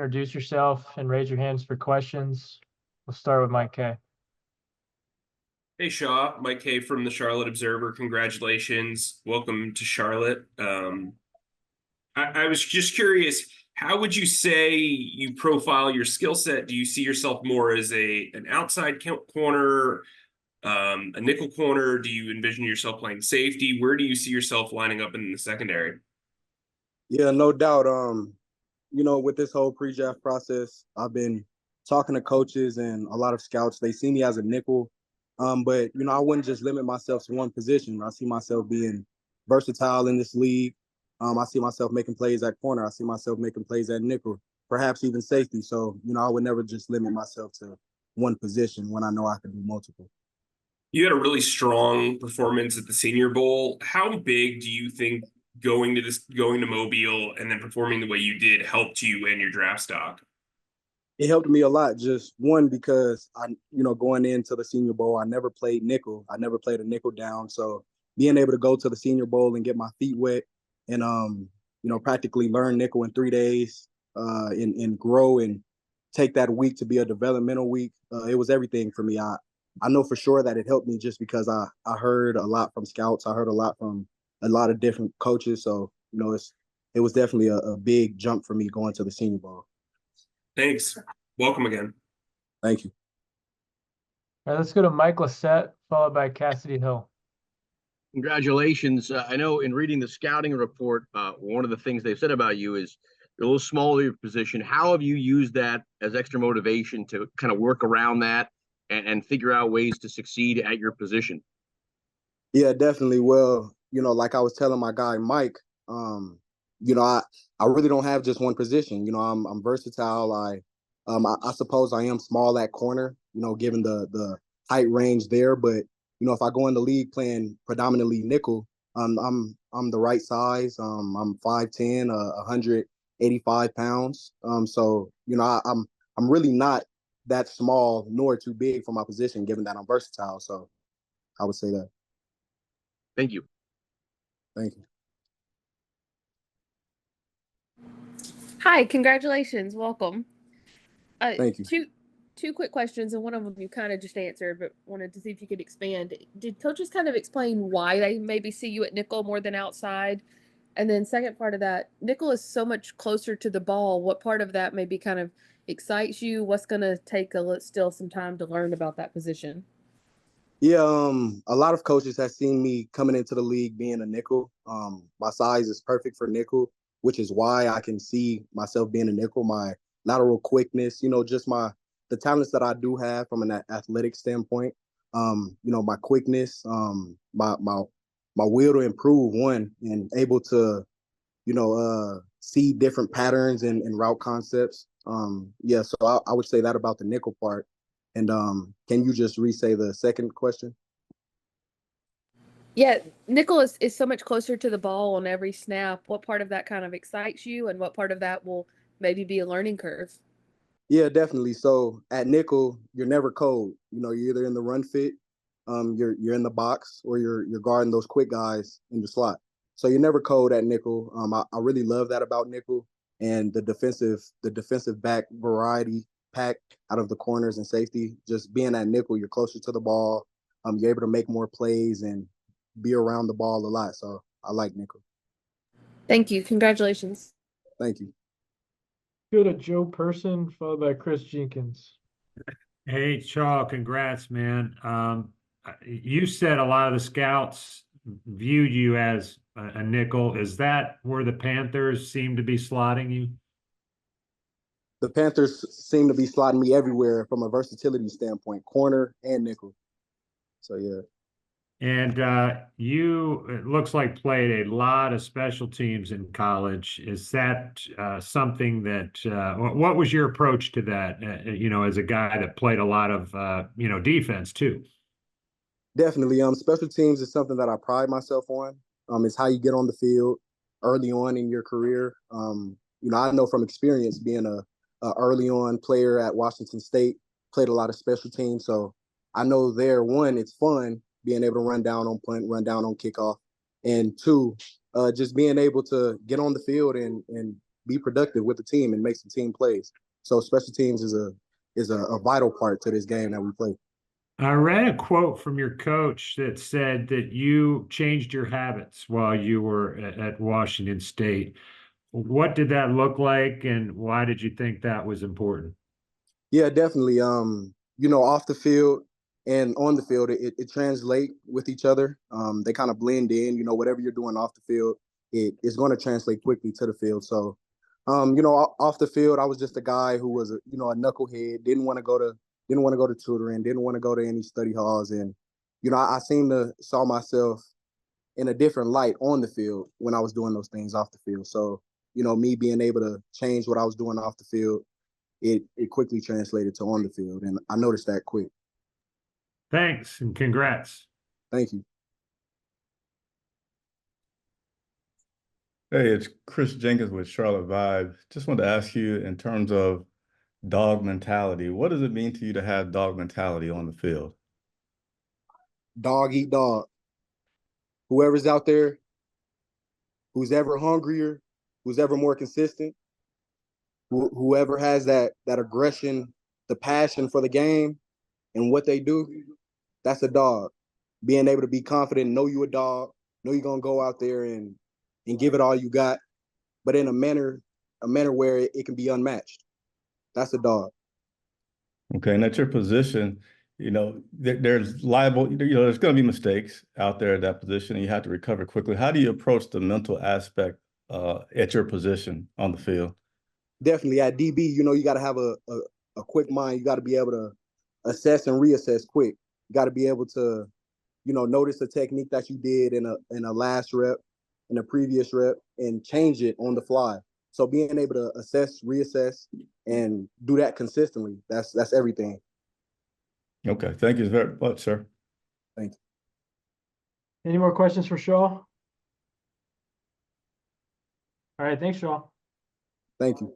introduce yourself and raise your hands for questions. We'll start with Mike K. Hey, Shaw, Mike K from the Charlotte Observer. Congratulations. Welcome to Charlotte. I was just curious, how would you say you profile your skill set? Do you see yourself more as an outside corner, a nickel corner? Do you envision yourself playing safety? Where do you see yourself lining up in the secondary? Yeah, no doubt. With this whole pre-draft process, I've been talking to coaches and a lot of scouts. They see me as a nickel. But I wouldn't just limit myself to one position. I see myself being versatile in this league. I see myself making plays at corner. I see myself making plays at nickel, perhaps even safety. So, I would never just limit myself to one position when I know I can do multiple. You had a really strong performance at the Senior Bowl. How big do you think going to Mobile and then performing the way you did helped you and your draft stock? It helped me a lot. Just one, because going into the Senior Bowl, I never played nickel. I never played a nickel down. So being able to go to the Senior Bowl and get my feet wet and practically learn nickel in 3 days, and grow and take that week to be a developmental week, it was everything for me. I know for sure that it helped me just because I heard a lot from scouts. I heard a lot from a lot of different coaches. So it was definitely a big jump for me going to the Senior Bowl. Thanks. Welcome again. Thank you. All right, let's go to Mike Lissette, followed by Cassidy Hill. Congratulations. I know in reading the scouting report, one of the things they've said about you is you're a little smaller your position. How have you used that as extra motivation to kind of work around that and figure out ways to succeed at your position? Yeah, definitely. Well, like I was telling my guy, Mike, I really don't have just one position. I'm versatile. I suppose I am small at corner, given the height range there. But, if I go in the league playing predominantly nickel, I'm the right size. I'm 5'10", 185 pounds. So, I'm really not that small nor too big for my position, given that I'm versatile. So I would say that. Thank you. Thank you. Hi, congratulations. Welcome. Thank you. Two quick questions, and one of them you kind of just answered, but wanted to see if you could expand. Did coaches kind of explain why they maybe see you at nickel more than outside? And then second part of that, nickel is so much closer to the ball. What part of that maybe kind of excites you? What's going to take still some time to learn about that position? Yeah, a lot of coaches have seen me coming into the league being a nickel. My size is perfect for nickel, which is why I can see myself being a nickel. My lateral quickness, just the talents that I do have from an athletic standpoint. My quickness, my will to improve and able to, see different patterns and route concepts. So I would say that about the nickel part. And can you just re-say the second question? Yeah, nickel is so much closer to the ball on every snap. What part of that kind of excites you, and what part of that will maybe be a learning curve? Yeah, definitely. So at nickel, you're never cold. You're either in the run fit, you're in the box, or you're guarding those quick guys in the slot. So you're never cold at nickel. I really love that about nickel and the defensive back variety pack out of the corners and safety. Just being at nickel, you're closer to the ball. You're able to make more plays and be around the ball a lot. So I like nickel. Thank you. Congratulations. Thank you. Go to Joe Person, followed by Chris Jenkins. Hey, Chau, congrats, man. You said a lot of the scouts viewed you as a nickel. Is that where the Panthers seem to be slotting you? The Panthers seem to be slotting me everywhere from a versatility standpoint, corner and nickel. So, yeah. And you, it looks like, played a lot of special teams in college. Is that something that, what was your approach to that, as a guy that played a lot of, defense too? Definitely. Special teams is something that I pride myself on. It's how you get on the field early on in your career. I know from experience being a early on player at Washington State, played a lot of special teams. So I know one, it's fun being able to run down on punt, run down on kickoff. And two, just being able to get on the field and be productive with the team and make some team plays. So special teams is a vital part to this game that we play. I read a quote from your coach that said that you changed your habits while you were at Washington State. What did that look like, and why did you think that was important? Yeah, definitely. Off the field and on the field, it translate with each other. They kind of blend in. Whatever you're doing off the field, it is going to translate quickly to the field. So, off the field, I was just a guy who was a knucklehead, didn't want to go to tutoring, didn't want to go to any study halls, and I seemed to saw myself in a different light on the field when I was doing those things off the field. So, me being able to change what I was doing off the field, it quickly translated to on the field, and I noticed that quick. Thanks and congrats. Thank you. Hey, it's Chris Jenkins with Charlotte Vibe. Just wanted to ask you, in terms of dog mentality, what does it mean to you to have dog mentality on the field? Dog eat dog. Whoever's out there, who's ever hungrier, who's ever more consistent, whoever has that aggression, the passion for the game and what they do, that's a dog. Being able to be confident, know you a dog, know you're gonna go out there and give it all you got, but in a manner where it can be unmatched. That's a dog. Okay, and at your position, there's liable, there's going to be mistakes out there at that position, and you have to recover quickly. How do you approach the mental aspect at your position on the field? Definitely at DB, you got to have a quick mind. You got to be able to assess and reassess quick. You got to be able to, notice a technique that you did in a last rep, in a previous rep, and change it on the fly. So being able to assess, reassess, and do that consistently, that's everything. Okay, thank you very much, sir. Thank you. Any more questions for Shaw? All right, thanks, Shaw. Thank you.